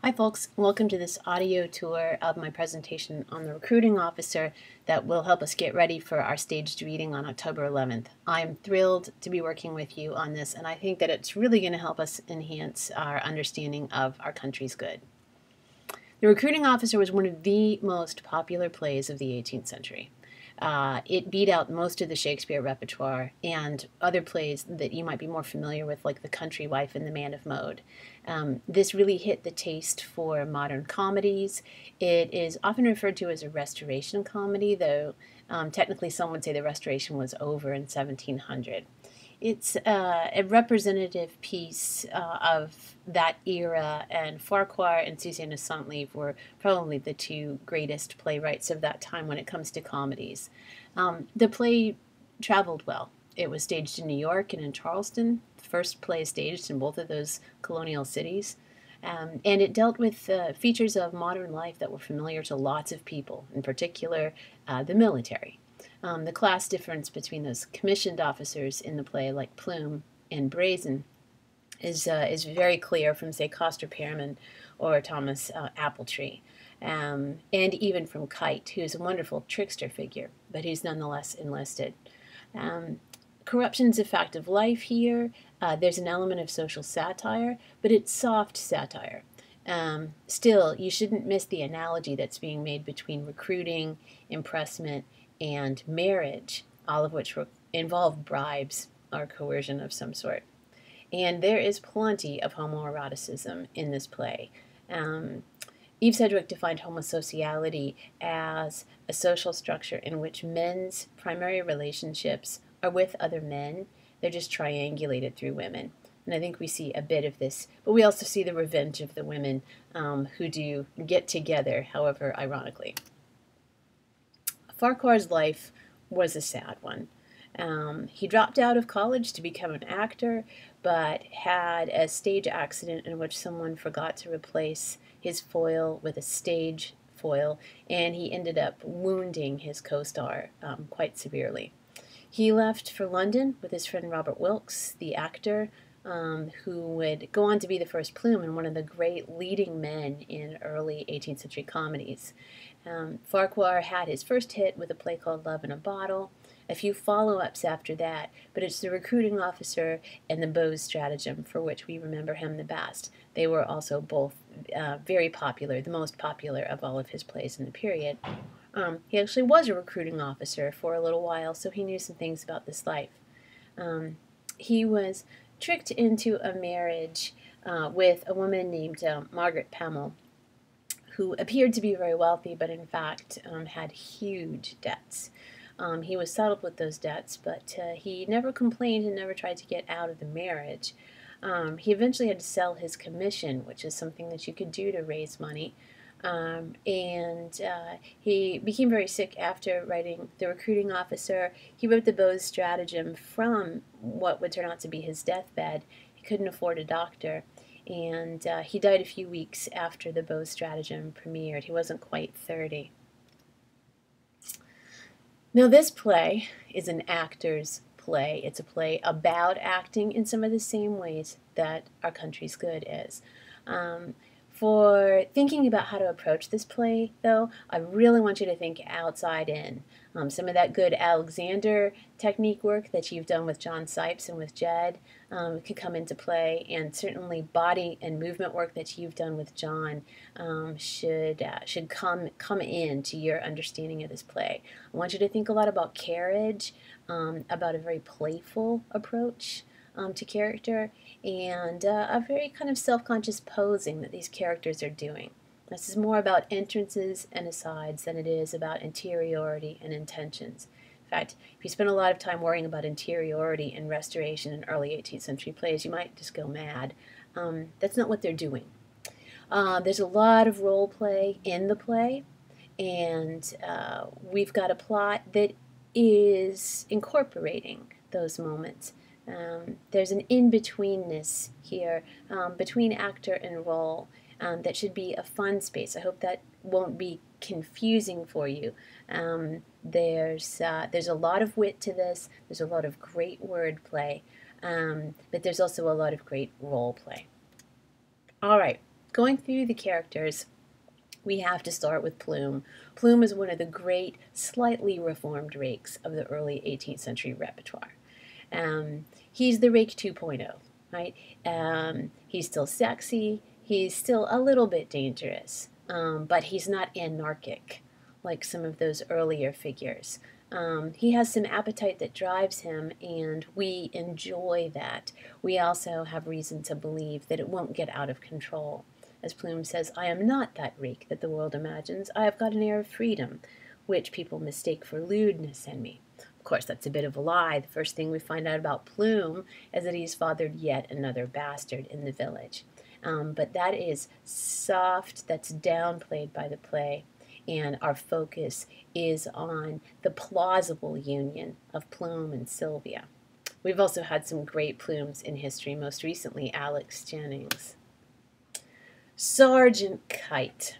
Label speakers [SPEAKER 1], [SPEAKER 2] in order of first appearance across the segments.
[SPEAKER 1] Hi folks, welcome to this audio tour of my presentation on the recruiting officer that will help us get ready for our staged reading on October 11th. I'm thrilled to be working with you on this, and I think that it's really going to help us enhance our understanding of our country's good. The recruiting officer was one of the most popular plays of the 18th century. It beat out most of the Shakespeare repertoire and other plays that you might be more familiar with, like The Country Wife and The Man of Mode. This really hit the taste for modern comedies. It is often referred to as a restoration comedy, though technically some would say the restoration was over in 1700. It's a representative piece of that era, and Farquhar and Suzanne de Centlivre were probably the two greatest playwrights of that time when it comes to comedies. The play traveled well. It was staged in New York and in Charleston, the first play staged in both of those colonial cities. And it dealt with features of modern life that were familiar to lots of people, in particular the military. The class difference between those commissioned officers in the play, like Plume and Brazen, is very clear from, say, Coster Pearman or Thomas Appletree, and even from Kite, who's a wonderful trickster figure, but who's nonetheless enlisted. Corruption's a fact of life here. There's an element of social satire, but it's soft satire. Still, you shouldn't miss the analogy that's being made between recruiting, impressment, and marriage, all of which involve bribes or coercion of some sort. And there is plenty of homoeroticism in this play. Eve Sedgwick defined homosociality as a social structure in which men's primary relationships are with other men. They're just triangulated through women. And I think we see a bit of this, but we also see the revenge of the women who do get together, however ironically. Farquhar's life was a sad one. He dropped out of college to become an actor, but had a stage accident in which someone forgot to replace his foil with a stage foil, and he ended up wounding his co-star quite severely. He left for London with his friend Robert Wilkes, the actor, who would go on to be the first Plume and one of the great leading men in early 18th century comedies. Farquhar had his first hit with a play called Love in a Bottle, a few follow-ups after that, but it's the recruiting officer and the Beau's Stratagem for which we remember him the best. They were also both very popular, the most popular of all of his plays in the period. He actually was a recruiting officer for a little while, so he knew some things about this life. He was tricked into a marriage with a woman named Margaret Pamel, who appeared to be very wealthy, but in fact had huge debts. He was settled with those debts, but he never complained and never tried to get out of the marriage. He eventually had to sell his commission, which is something that you could do to raise money. He became very sick after writing The Recruiting Officer. He wrote the Beau's Stratagem from what would turn out to be his deathbed. He couldn't afford a doctor, and he died a few weeks after the Beau's Stratagem premiered. He wasn't quite 30. Now, this play is an actor's play. It's a play about acting in some of the same ways that Our Country's Good is. For thinking about how to approach this play, though, I really want you to think outside in. Some of that good Alexander technique work that you've done with John Sipes and with Jed could come into play, and certainly body and movement work that you've done with John should come into your understanding of this play. I want you to think a lot about carriage, about a very playful approach to character, and a very kind of self-conscious posing that these characters are doing. This is more about entrances and asides than it is about interiority and intentions. In fact, if you spend a lot of time worrying about interiority in Restoration and early 18th century plays, you might just go mad. That's not what they're doing. There's a lot of role play in the play, and we've got a plot that is incorporating those moments. There's an in-betweenness here between actor and role that should be a fun space. I hope that won't be confusing for you. There's a lot of wit to this. There's a lot of great wordplay, but there's also a lot of great role play. All right, going through the characters, we have to start with Plume. Plume is one of the great, slightly reformed rakes of the early 18th century repertoire. He's the rake 2.0, right? He's still sexy. He's still a little bit dangerous, but he's not anarchic like some of those earlier figures. He has some appetite that drives him, and we enjoy that. We also have reason to believe that it won't get out of control. As Plume says, I am not that rake that the world imagines. I have got an air of freedom, which people mistake for lewdness in me. Of course, that's a bit of a lie. The first thing we find out about Plume is that he's fathered yet another bastard in the village. But that is soft, that's downplayed by the play, and our focus is on the plausible union of Plume and Sylvia. We've also had some great Plumes in history, most recently Alex Jennings. Sergeant Kite.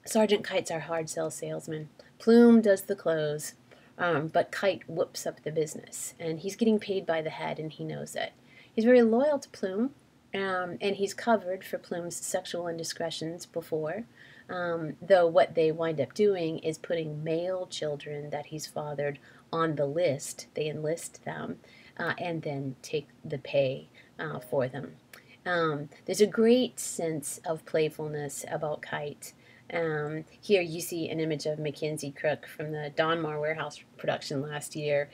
[SPEAKER 1] Sergeant Kite's our hard sell salesman. Plume does the close, but Kite whoops up the business, and he's getting paid by the head, and he knows it. He's very loyal to Plume, and he's covered for Plume's sexual indiscretions before, though what they wind up doing is putting male children that he's fathered on the list. They enlist them, and then take the pay for them. There's a great sense of playfulness about Kite. Here you see an image of Mackenzie Crook from the Donmar Warehouse production last year.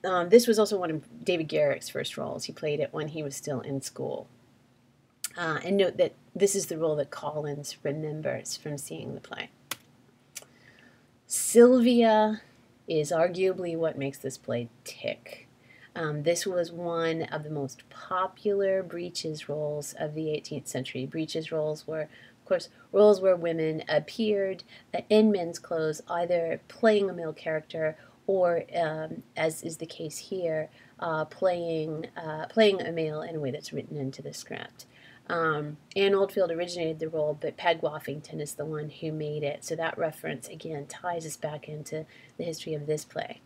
[SPEAKER 1] This was also one of David Garrick's first roles. He played it when he was still in school. And note that this is the role that Collins remembers from seeing the play. Sylvia is arguably what makes this play tick. This was one of the most popular breeches roles of the 18th century. Breeches roles were, of course, roles where women appeared in men's clothes, either playing a male character or, as is the case here, playing a male in a way that's written into the script. Anne Oldfield originated the role, but Peg Woffington is the one who made it. So that reference, again, ties us back into the history of this play.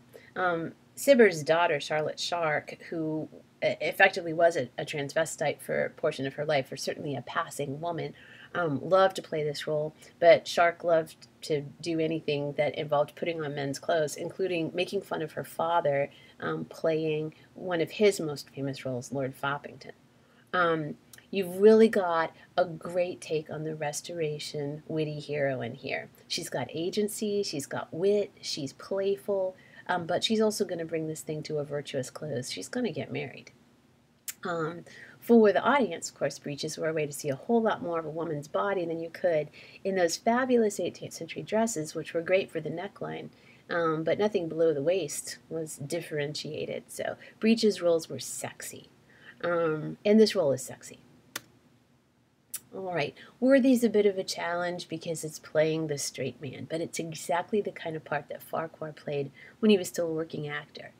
[SPEAKER 1] Cibber's daughter, Charlotte Shark, who effectively was a transvestite for a portion of her life, or certainly a passing woman, loved to play this role, but Shark loved to do anything that involved putting on men's clothes, including making fun of her father, playing one of his most famous roles, Lord Foppington. You've really got a great take on the Restoration witty heroine here. She's got agency, she's got wit, she's playful, but she's also going to bring this thing to a virtuous close. She's going to get married. For the audience, of course, breeches were a way to see a whole lot more of a woman's body than you could in those fabulous 18th century dresses, which were great for the neckline, but nothing below the waist was differentiated. So breeches roles were sexy, and this role is sexy. All right, Worthy's a bit of a challenge because it's playing the straight man, but it's exactly the kind of part that Farquhar played when he was still a working actor.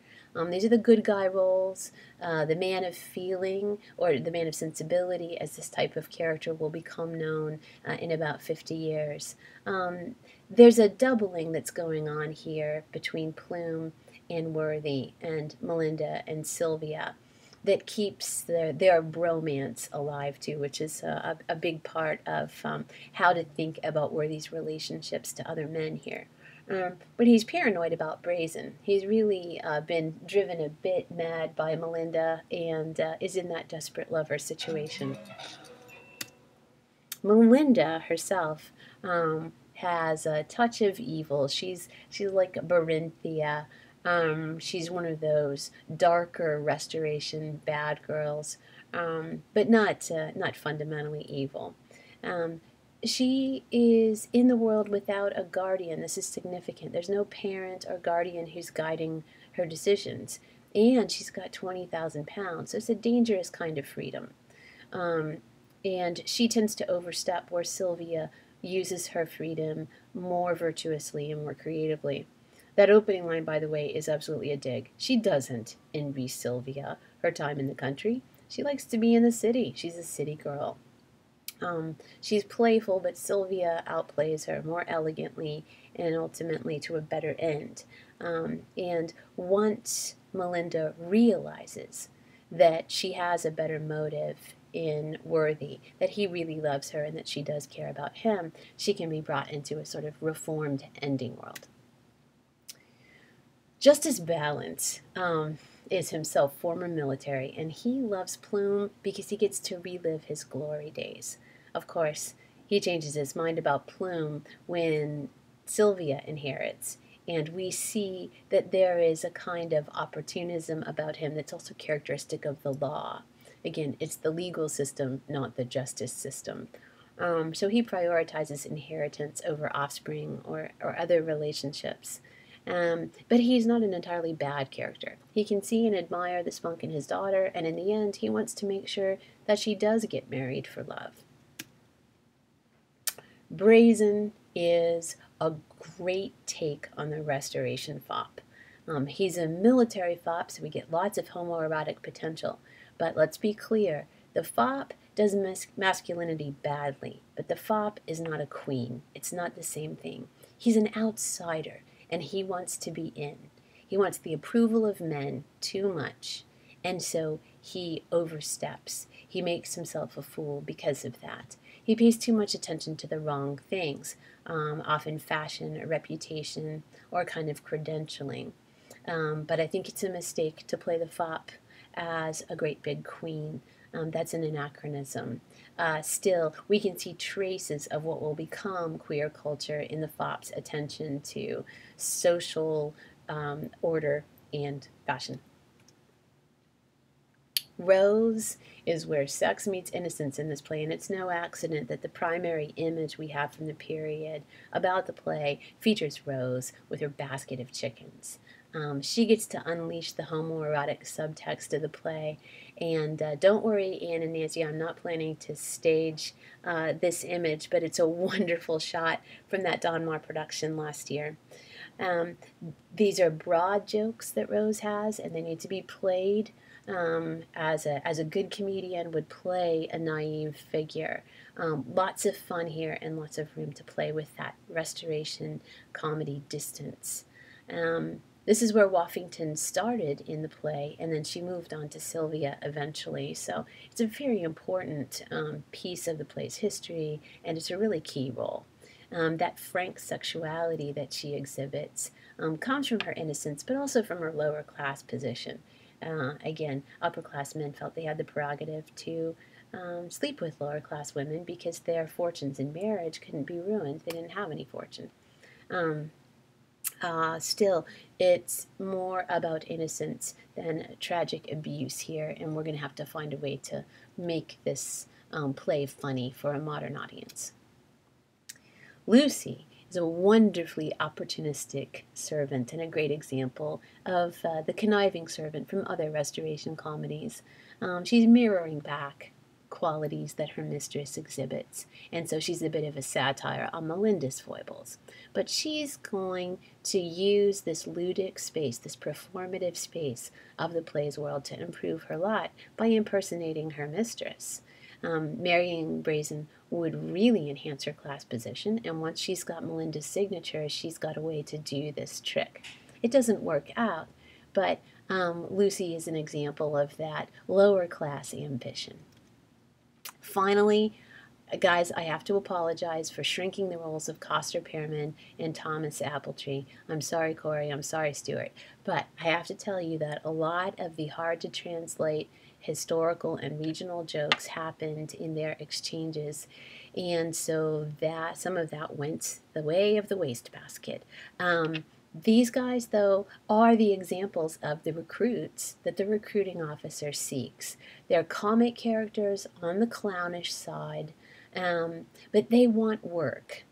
[SPEAKER 1] These are the good guy roles, the man of feeling, or the man of sensibility, as this type of character will become known in about 50 years. There's a doubling that's going on here between Plume and Worthy and Melinda and Sylvia that keeps their bromance alive too, which is a big part of how to think about Worthy's relationships to other men here. But he's paranoid about Brazen. He's really been driven a bit mad by Melinda and is in that desperate lover situation. Melinda herself has a touch of evil. She's like Barinthia. She's one of those darker Restoration bad girls, but not fundamentally evil. She is in the world without a guardian. This is significant. There's no parent or guardian who's guiding her decisions, and she's got 20,000 pounds. So it's a dangerous kind of freedom, and she tends to overstep where Sylvia uses her freedom more virtuously and more creatively. That opening line, by the way, is absolutely a dig. She doesn't envy Sylvia her time in the country. She likes to be in the city. She's a city girl. She's playful, but Sylvia outplays her more elegantly and ultimately to a better end. And once Melinda realizes that she has a better motive in Worthy, that he really loves her and that she does care about him, she can be brought into a sort of reformed ending world. Justice Balance is himself former military, and he loves Plume because he gets to relive his glory days. Of course, he changes his mind about Plume when Sylvia inherits, and we see that there is a kind of opportunism about him that's also characteristic of the law. Again, it's the legal system, not the justice system. So he prioritizes inheritance over offspring or other relationships. But he's not an entirely bad character. He can see and admire the spunk in his daughter, and in the end, he wants to make sure that she does get married for love. Brazen is a great take on the Restoration fop. He's a military fop, so we get lots of homoerotic potential. But let's be clear, the fop does masculinity badly, but the fop is not a queen. It's not the same thing. He's an outsider, and he wants to be in. He wants the approval of men too much, and so he oversteps. He makes himself a fool because of that. He pays too much attention to the wrong things, often fashion or reputation or kind of credentialing. But I think it's a mistake to play the fop as a great big queen. That's an anachronism. Still, we can see traces of what will become queer culture in the fop's attention to social order and fashion. Rose is where sex meets innocence in this play, and it's no accident that the primary image we have from the period about the play features Rose with her basket of chickens. She gets to unleash the homoerotic subtext of the play, and don't worry, Anne and Nancy, I'm not planning to stage this image, but it's a wonderful shot from that Donmar production last year. These are broad jokes that Rose has, and they need to be played as a good comedian would play a naive figure. Lots of fun here and lots of room to play with that Restoration comedy distance. This is where Woffington started in the play, and then she moved on to Sylvia eventually. So it's a very important piece of the play's history, and it's a really key role. That frank sexuality that she exhibits comes from her innocence, but also from her lower class position. Again, upper class men felt they had the prerogative to sleep with lower class women because their fortunes in marriage couldn't be ruined. They didn't have any fortune. Still, it's more about innocence than tragic abuse here, and we're going to have to find a way to make this play funny for a modern audience. Lucy is a wonderfully opportunistic servant and a great example of the conniving servant from other Restoration comedies. She's mirroring back qualities that her mistress exhibits, and so she's a bit of a satire on Melinda's foibles. But she's going to use this ludic space, this performative space of the play's world to improve her lot by impersonating her mistress. Marrying Brazen would really enhance her class position, and once she's got Melinda's signature, she's got a way to do this trick. It doesn't work out, but Lucy is an example of that lower class ambition. Finally, guys, I have to apologize for shrinking the roles of Coster Pearman and Thomas Appletree. I'm sorry, Corey. I'm sorry, Stuart. But I have to tell you that a lot of the hard-to-translate historical and regional jokes happened in their exchanges, and so that some of that went the way of the wastebasket. These guys, though, are the examples of the recruits that the recruiting officer seeks. They're comic characters on the clownish side, but they want work.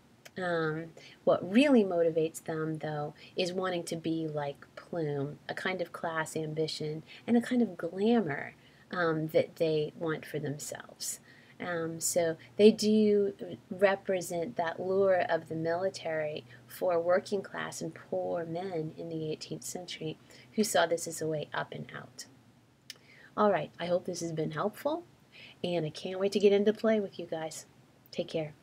[SPEAKER 1] What really motivates them, though, is wanting to be like Plume, a kind of class ambition and a kind of glamour that they want for themselves. So they do represent that lure of the military for working class and poor men in the 18th century who saw this as a way up and out. All right, I hope this has been helpful, and I can't wait to get into play with you guys. Take care.